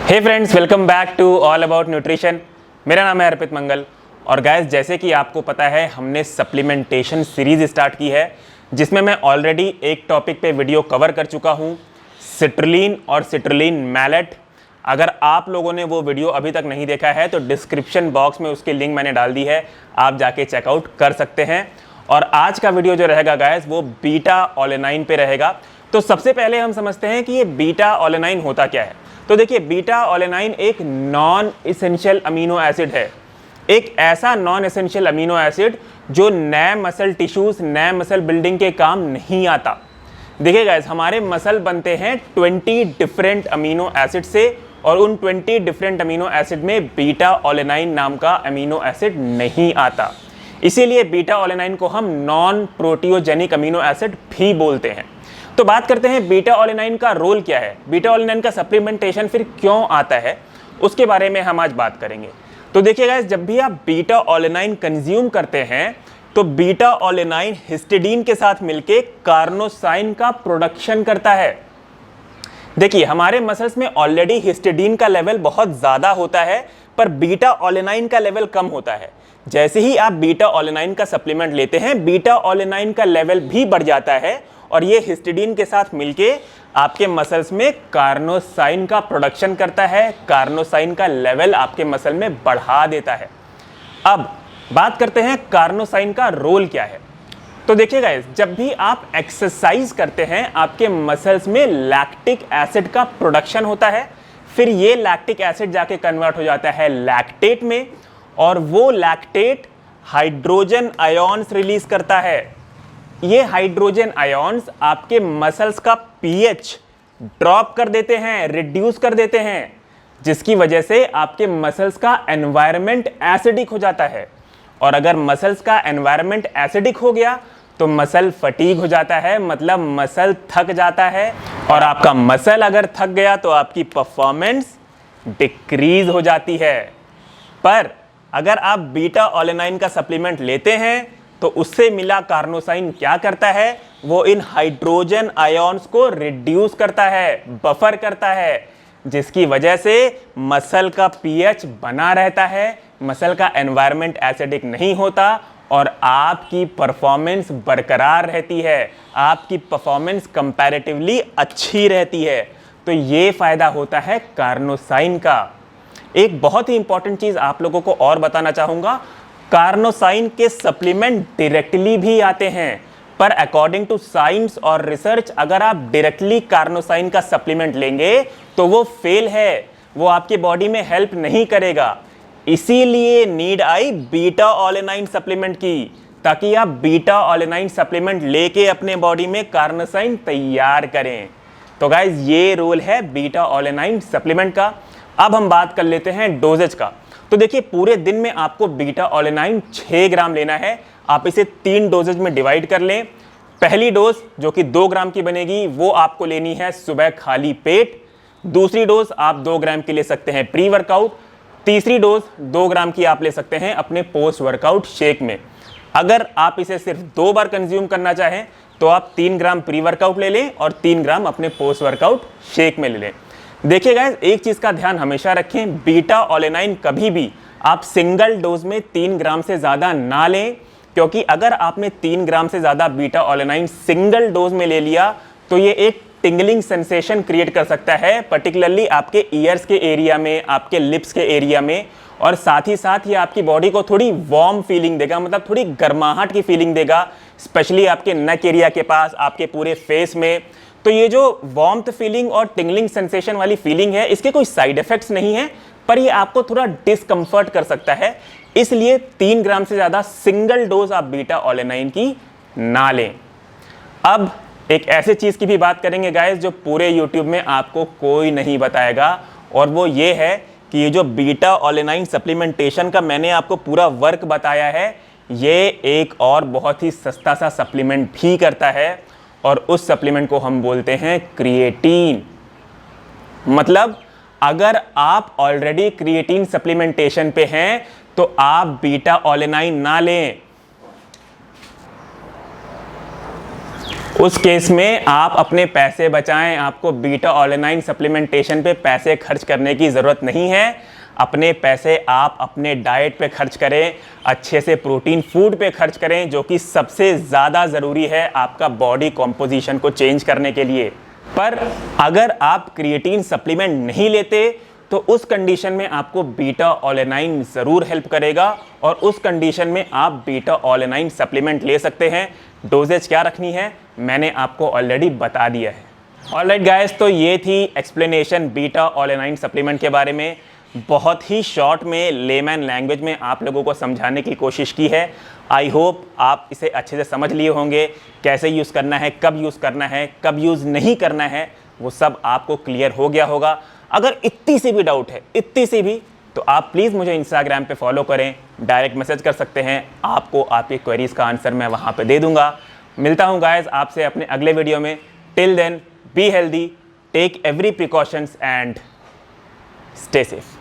Hey friends, welcome back to all about nutrition. मेरा नाम है अर्पित मंगल और गाइस, जैसे कि आपको पता है हमने सप्लीमेंटेशन सीरीज स्टार्ट की है जिसमें मैं ऑलरेडी एक टॉपिक पे वीडियो कवर कर चुका हूँ, सिट्रुलिन और सिट्रुलिन मैलेट। अगर आप लोगों ने वो वीडियो अभी तक नहीं देखा है तो डिस्क्रिप्शन बॉक्स में उसकी लिंक मैंने डाल दी है, आप जाके चेकआउट कर सकते हैं। और आज का वीडियो जो रहेगा गाइस वो बीटा ओलेनाइन पे रहेगा। तो सबसे पहले हम समझते हैं कि ये बीटा ओलेनाइन होता क्या है। तो देखिए, बीटा ओलेनाइन एक नॉन एसेंशियल अमीनो एसिड है, एक ऐसा नॉन एसेंशियल अमीनो एसिड जो नए मसल टिश्यूज, नए मसल बिल्डिंग के काम नहीं आता। देखिए गाइस, हमारे मसल बनते हैं 20 डिफरेंट अमीनो एसिड से और उन 20 डिफरेंट अमीनो एसिड में बीटा ओलेनाइन नाम का अमीनो एसिड नहीं आता। इसीलिए बीटा ओलेनाइन को हम नॉन प्रोटियोजेनिक अमीनो एसिड भी बोलते हैं। तो बात करते हैं बीटा ओलेनाइन का रोल क्या है, बीटा ओलेनाइन का सप्लीमेंटेशन फिर क्यों आता है, उसके बारे में हम आज बात करेंगे। तो देखिए गाइस, जब भी आप बीटा ओलेनाइन कंज्यूम करते हैं तो बीटा ओलेनाइन हिस्टिडीन के साथ मिलके कार्नोसाइन का प्रोडक्शन करता है। देखिए, हमारे मसल्स में ऑलरेडी हिस्टिडीन का लेवल बहुत ज़्यादा होता है पर बीटा ओलेनाइन का लेवल कम होता है। जैसे ही आप बीटा ओलेनाइन का सप्लीमेंट लेते हैं, बीटा ओलेनाइन का लेवल भी बढ़ जाता है और ये हिस्टिडीन के साथ मिलके आपके मसल्स में कार्नोसाइन का प्रोडक्शन करता है, कार्नोसाइन का लेवल आपके मसल में बढ़ा देता है। अब बात करते हैं कार्नोसाइन का रोल क्या है। तो देखिए गाइस, जब भी आप एक्सरसाइज करते हैं आपके मसल्स में लैक्टिक एसिड का प्रोडक्शन होता है, फिर ये लैक्टिक एसिड जाके कन्वर्ट हो जाता है लैक्टेट में और वो लैक्टेट हाइड्रोजन आयॉन्स रिलीज करता है। ये हाइड्रोजन आयॉन्स आपके मसल्स का पीएच ड्रॉप कर देते हैं, रिड्यूस कर देते हैं, जिसकी वजह से आपके मसल्स का एनवायरनमेंट एसिडिक हो जाता है। और अगर मसल्स का एनवायरनमेंट एसिडिक हो गया तो मसल फटीग हो जाता है, मतलब मसल थक जाता है। और आपका मसल अगर थक गया तो आपकी परफॉर्मेंस डिक्रीज हो जाती है। पर अगर आप बीटा ओलेनाइन का सप्लीमेंट लेते हैं तो उससे मिला कार्नोसाइन क्या करता है, वो इन हाइड्रोजन आयॉन्स को रिड्यूस करता है, बफर करता है, जिसकी वजह से मसल का पीएच बना रहता है, मसल का एनवायरनमेंट एसिडिक नहीं होता और आपकी परफॉर्मेंस बरकरार रहती है, आपकी परफॉर्मेंस कंपैरेटिवली अच्छी रहती है। तो ये फायदा होता है कार्नोसाइन का। एक बहुत ही इंपॉर्टेंट चीज आप लोगों को और बताना चाहूंगा, कार्नोसाइन के सप्लीमेंट डायरेक्टली भी आते हैं, पर अकॉर्डिंग टू साइंस और रिसर्च अगर आप डायरेक्टली कार्नोसाइन का सप्लीमेंट लेंगे तो वो फेल है, वो आपकी बॉडी में हेल्प नहीं करेगा। इसीलिए नीड आई बीटा ओलेनाइन सप्लीमेंट की, ताकि आप बीटा ओलेनाइन सप्लीमेंट लेके अपने बॉडी में कार्नोसाइन तैयार करें। तो गाइज, ये रोल है बीटा ओलेनाइन सप्लीमेंट का। अब हम बात कर लेते हैं डोजेज का। तो देखिए, पूरे दिन में आपको बीटा ओलेनाइन 6 ग्राम लेना है। आप इसे 3 डोजेज में डिवाइड कर लें। पहली डोज जो कि 2 ग्राम की बनेगी वो आपको लेनी है सुबह खाली पेट। दूसरी डोज आप 2 ग्राम की ले सकते हैं प्री वर्कआउट। तीसरी डोज 2 ग्राम की आप ले सकते हैं अपने पोस्ट वर्कआउट शेक में। अगर आप इसे सिर्फ 2 बार कंज्यूम करना चाहें तो आप 3 ग्राम प्री वर्कआउट ले लें और 3 ग्राम अपने पोस्ट वर्कआउट शेक में ले लें। देखिए गाइस, एक चीज का ध्यान हमेशा रखें, बीटा ओलेनाइन कभी भी आप सिंगल डोज में 3 ग्राम से ज्यादा ना लें, क्योंकि अगर आपने 3 ग्राम से ज्यादा बीटा ओलेनाइन सिंगल डोज में ले लिया तो ये एक टिंगलिंग सेंसेशन क्रिएट कर सकता है, पर्टिकुलरली आपके ईयर्स के एरिया में, आपके लिप्स के एरिया में, और साथ ही साथ ये आपकी बॉडी को थोड़ी वार्म फीलिंग देगा, मतलब थोड़ी गर्माहट की फीलिंग देगा, स्पेशली आपके नेक एरिया के पास, आपके पूरे फेस में। तो ये जो वार्मथ फीलिंग और टिंगलिंग सेंसेशन वाली फीलिंग है, इसके कोई साइड इफेक्ट्स नहीं है, पर ये आपको थोड़ा डिस्कंफर्ट कर सकता है। इसलिए 3 ग्राम से ज्यादा सिंगल डोज आप बीटा ओलेनाइन की ना लें। अब एक ऐसे चीज की भी बात करेंगे गाइस जो पूरे यूट्यूब में आपको कोई नहीं बताएगा, और वो ये है कि ये जो बीटा ओलेनाइन सप्लीमेंटेशन का मैंने आपको पूरा वर्क बताया है, ये एक और बहुत ही सस्ता सा सप्लीमेंट भी करता है, और उस सप्लीमेंट को हम बोलते हैं क्रिएटिन। मतलब अगर आप ऑलरेडी क्रिएटिन सप्लीमेंटेशन पे हैं तो आप बीटा ओलेनाइन ना लें। उस केस में आप अपने पैसे बचाएं, आपको बीटा ऑलेनाइन सप्लीमेंटेशन पे पैसे खर्च करने की ज़रूरत नहीं है। अपने पैसे आप अपने डाइट पे खर्च करें, अच्छे से प्रोटीन फूड पे खर्च करें, जो कि सबसे ज़्यादा ज़रूरी है आपका बॉडी कॉम्पोजिशन को चेंज करने के लिए। पर अगर आप क्रिएटिन सप्लीमेंट नहीं लेते तो उस कंडीशन में आपको बीटा ऑलेनाइन ज़रूर हेल्प करेगा, और उस कंडीशन में आप बीटा ऑलेनाइन सप्लीमेंट ले सकते हैं। डोजेज क्या रखनी है मैंने आपको ऑलरेडी बता दिया है। ऑलराइट गाइस, तो ये थी एक्सप्लेनेशन बीटा ऑलेनाइन सप्लीमेंट के बारे में। बहुत ही शॉर्ट में लेमैन लैंग्वेज में आप लोगों को समझाने की कोशिश की है। आई होप आप इसे अच्छे से समझ लिए होंगे, कैसे यूज़ करना है, कब यूज़ करना है, कब यूज़ नहीं करना है, वो सब आपको क्लियर हो गया होगा। अगर इतनी सी भी डाउट है, इतनी सी भी, तो आप प्लीज़ मुझे इंस्टाग्राम पे फॉलो करें, डायरेक्ट मैसेज कर सकते हैं। आपको आपकी क्वेरीज़ का आंसर मैं वहाँ पे दे दूँगा। मिलता हूँ गाइस आपसे अपने अगले वीडियो में। Till then be healthy, take every precautions and stay safe.